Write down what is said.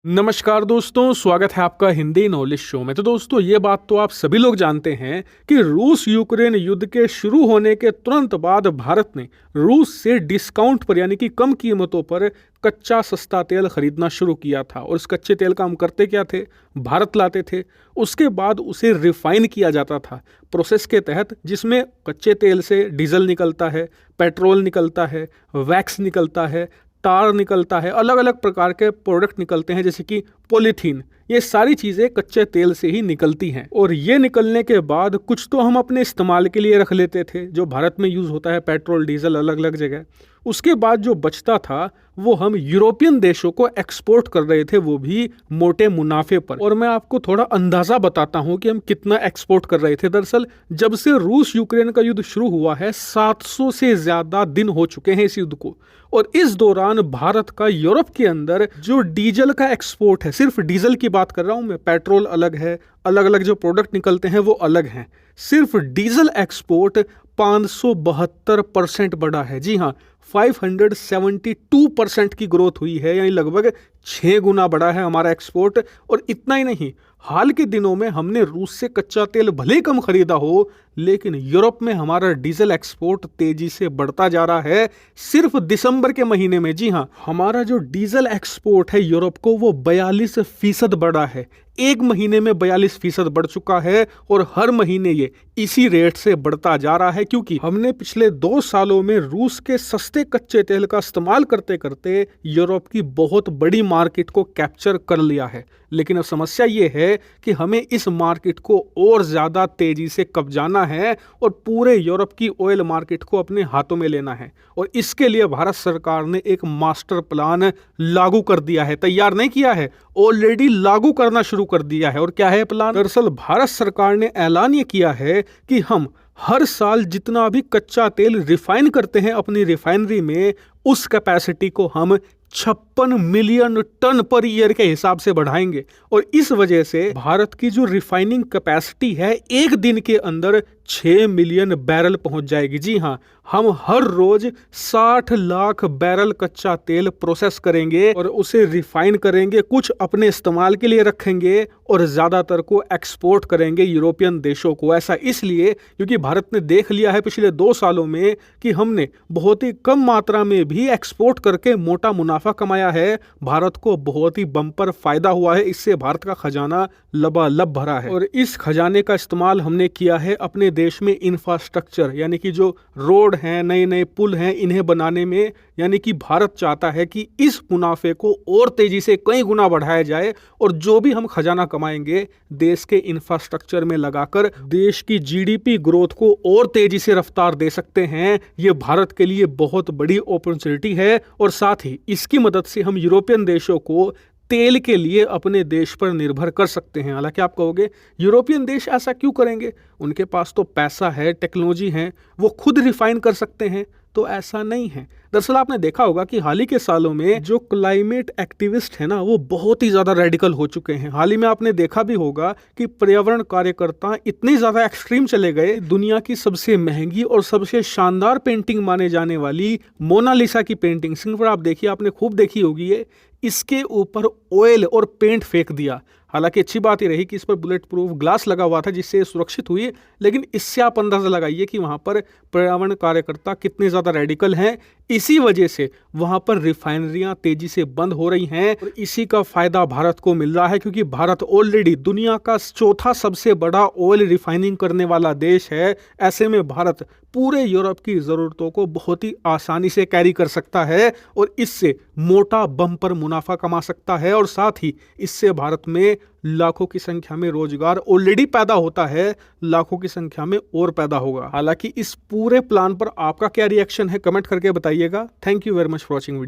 नमस्कार दोस्तों, स्वागत है आपका हिंदी नॉलेज शो में। तो दोस्तों, ये बात तो आप सभी लोग जानते हैं कि रूस यूक्रेन युद्ध के शुरू होने के तुरंत बाद भारत ने रूस से डिस्काउंट पर यानी कि कम कीमतों पर कच्चा सस्ता तेल खरीदना शुरू किया था। और इस कच्चे तेल का हम करते क्या थे? भारत लाते थे। उसके बाद उसे रिफाइन किया जाता था प्रोसेस के तहत, जिसमें कच्चे तेल से डीजल निकलता है, पेट्रोल निकलता है, वैक्स निकलता है, टार निकलता है, अलग अलग प्रकार के प्रोडक्ट निकलते हैं जैसे कि पॉलीथीन। ये सारी चीज़ें कच्चे तेल से ही निकलती हैं। और ये निकलने के बाद कुछ तो हम अपने इस्तेमाल के लिए रख लेते थे, जो भारत में यूज़ होता है, पेट्रोल डीजल अलग अलग जगह। उसके बाद जो बचता था वो हम यूरोपियन देशों को एक्सपोर्ट कर रहे थे, वो भी मोटे मुनाफे पर। और मैं आपको थोड़ा अंदाज़ा बताता हूँ कि हम कितना एक्सपोर्ट कर रहे थे। दरअसल जब से रूस यूक्रेन का युद्ध शुरू हुआ है, 700 से ज़्यादा दिन हो चुके हैं इस युद्ध को। और इस दौरान भारत का यूरोप के अंदर जो डीजल का एक्सपोर्ट है, सिर्फ डीजल की बात कर रहा हूं मैं, पेट्रोल अलग है, अलग अलग जो प्रोडक्ट निकलते हैं वो अलग हैं। सिर्फ डीजल एक्सपोर्ट 572% बढ़ा है। जी हाँ, 572% की ग्रोथ हुई है, यानी लगभग 6 गुना बढ़ा है हमारा एक्सपोर्ट। और इतना ही नहीं, हाल के दिनों में हमने रूस से कच्चा तेल भले ही कम खरीदा हो, लेकिन यूरोप में हमारा डीजल एक्सपोर्ट तेजी से बढ़ता जा रहा है। सिर्फ दिसंबर के महीने में, जी हाँ, हमारा जो डीजल एक्सपोर्ट है यूरोप को, वो 42% बढ़ा है। एक महीने में 42% बढ़ चुका है। और हर महीने ये इसी रेट से बढ़ता जा रहा है, क्योंकि हमने पिछले 2 सालों में रूस के सस्ते कच्चे तेल का इस्तेमाल करते करते यूरोप की बहुत बड़ी मार्केट को कैप्चर कर लिया है। लेकिन अब समस्या ये है कि हमें इस मार्केट को और ज़्यादा तेज़ी से कब्जाना है और पूरे यूरोप की ऑयल मार्केट को अपने हाथों में लेना है। और इसके लिए भारत सरकार ने एक मास्टर प्लान लागू कर दिया है। तैयार नहीं किया है, ऑलरेडी लागू करना शुरू कर दिया है। और क्या है प्लान? दरअसल भारत सरकार ने ऐलान ये किया है कि हम हर साल जितना भी कच्चा तेल रिफाइन करते हैं अपनी रिफाइनरी में, उस कैपेसिटी को हम 56 मिलियन टन पर ईयर के हिसाब से बढ़ाएंगे। और इस वजह से भारत की जो रिफाइनिंग कैपेसिटी है, एक दिन के अंदर 6 मिलियन बैरल पहुंच जाएगी। जी हाँ, हम हर रोज 60 लाख बैरल कच्चा तेल प्रोसेस करेंगे और उसे रिफाइन करेंगे, कुछ अपने इस्तेमाल के लिए रखेंगे और ज़्यादातर को एक्सपोर्ट करेंगे यूरोपियन देशों को। ऐसा इसलिए क्योंकि भारत ने देख लिया है पिछले 2 सालों में कि हमने बहुत ही कम मात्रा में भी एक्सपोर्ट करके मोटा मुनाफा कमाया है। भारत को बहुत ही बम्पर फायदा हुआ है, इससे भारत का खजाना लबालब भरा है। और इस खजाने का इस्तेमाल हमने किया है अपने देश में इंफ्रास्ट्रक्चर, यानी कि जो रोड हैं, नए नए पुल हैं, इन्हें बनाने में। यानी कि भारत चाहता है कि इस मुनाफे को और तेजी से कई गुना बढ़ाया जाए और जो भी हम खजाना कमाएंगे देश के इंफ्रास्ट्रक्चर में लगाकर देश की जीडीपी ग्रोथ को और तेजी से रफ्तार दे सकते हैं। ये भारत के लिए बहुत बड़ी अपॉर्चुनिटी है। और साथ ही इसकी मदद से हम यूरोपियन देशों को तेल के लिए अपने देश पर निर्भर कर सकते हैं। हालांकि आप कहोगे यूरोपियन देश ऐसा क्यों करेंगे? उनके पास तो पैसा है, टेक्नोलॉजी है, वो खुद रिफाइन कर सकते हैं। तो ऐसा नहीं है। दरअसल आपने देखा होगा कि हाल ही के सालों में जो क्लाइमेट एक्टिविस्ट है ना, वो बहुत ही ज़्यादा रेडिकल हो चुके हैं। हाल ही में आपने देखा भी होगा कि पर्यावरण कार्यकर्ता इतने ज़्यादा एक्सट्रीम चले गए, दुनिया की सबसे महंगी और सबसे शानदार पेंटिंग माने जाने वाली मोनालिसा की पेंटिंग, सिंगपुर आप देखिए, आपने खूब देखी होगी ये, इसके ऊपर ऑयल और पेंट फेंक दिया। हालांकि अच्छी बात ही रही कि इस पर बुलेट प्रूफ ग्लास लगा हुआ था जिससे सुरक्षित हुई, लेकिन इससे आप अंदाजा लगाइए कि वहां पर पर्यावरण कार्यकर्ता कितने ज़्यादा रेडिकल हैं। इसी वजह से वहां पर रिफाइनरियां तेजी से बंद हो रही हैं और इसी का फायदा भारत को मिल रहा है, क्योंकि भारत ऑलरेडी दुनिया का 4था सबसे बड़ा ऑयल रिफाइनिंग करने वाला देश है। ऐसे में भारत पूरे यूरोप की ज़रूरतों को बहुत ही आसानी से कैरी कर सकता है और इससे मोटा बम्पर मुनाफा कमा सकता है। और साथ ही इससे भारत में लाखों की संख्या में रोजगार ऑलरेडी पैदा होता है, लाखों की संख्या में और पैदा होगा। हालांकि इस पूरे प्लान पर आपका क्या रिएक्शन है, कमेंट करके बताइएगा। Thank you very much for watching video.